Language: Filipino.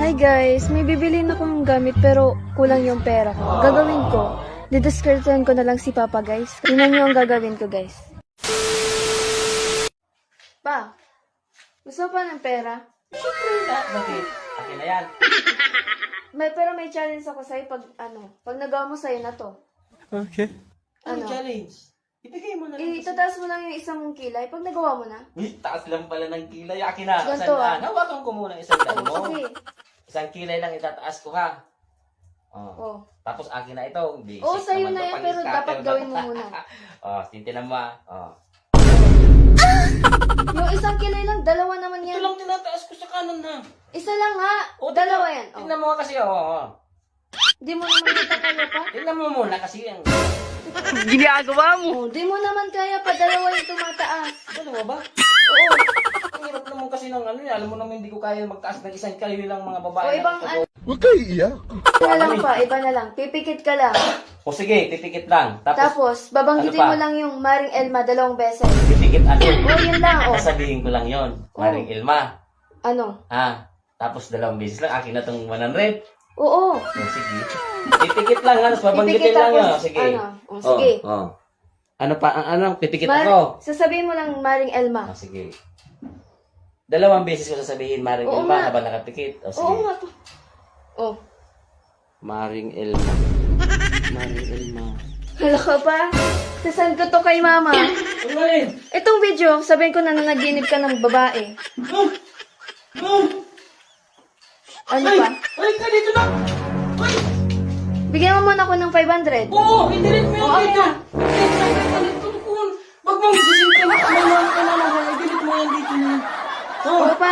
Hi guys, may bibilin akong gamit pero kulang yung pera ko. Gagawin ko, didiskartehan ko na lang si Papa guys. Tingnan niyo ang gagawin ko guys. Pa, gusto mo pa ng pera? Bakit? Akin na yan. Pero may challenge ako sa'yo pag nagawa mo sa'yo na to. Okay. Ano challenge? Ibigay mo na lang. Itataas mo lang yung isang mong kilay pag nagawa mo na. Uy, taas lang pala ng kilay. Akin na. Ganito, Saan na? Hawakan ko muna isang daan mo. Sige. Isang kilay lang itataas ko ha. Oh. Oh. Tapos akin na ito. Basic Oo, sa'yo naman na to, yan, pero pang-scatter dapat na. gawin mo muna. Oh, tintinan mo ha. Oh. Yung isang kilay lang, dalawa naman Ito yan. lang tinataas ko sa kanan ha. Isa lang nga, Oh, dalawa yan. Oh. Tingnan mo kasi oh. Di mo naman natatalo pa? Tingnan mo muna kasi ang... Oh, di mo naman kaya pa dalawa yung tumataas. Ano ba? Oo. Ang hirap naman kasi ng ano eh. Alam mo naman hindi ko kaya magtaas ng isang kilay lang mga babae. O ibang Huwag kayo iiyak. Iba na lang pa, iba na lang. Pipikit ka lang. O sige, pipikit lang. Tapos, babanggitin ano pa? mo lang yung Maring Elma 2 beses. Pipikit ano? O, yun lang. O, Sasabihin ko lang yon. Maring Ilma. ano? Tapos 2 beses lang. Akin na tong 100. Oo. O sige. Pipikit lang. Tapos babanggitin Pipikit lang yun. tapos, Sige. ano? O, sige. Oh. Ano pa? Ano? Pipikit ako. Sasabihin mo lang Maring Elma. O sige. 2 beses ko sasabihin Maring Oo Ilma nga. habang nakapikit. O sige. Oo nga to. Oh. Maring Ilma. Maring Ilma. Hala ka pa? Sasend ko to kay mama. Ano rin? Itong video, sabihin ko na nanaginip ka ng babae. Ano pa? Ay, ka dito na! Ay! Bigyan mo muna ako ng 500. Oo! I-delete mo Oo, yung dito! okay Wag mong isisin ka na! Ano ka na! I-delete mo yan dito na! Oo pa.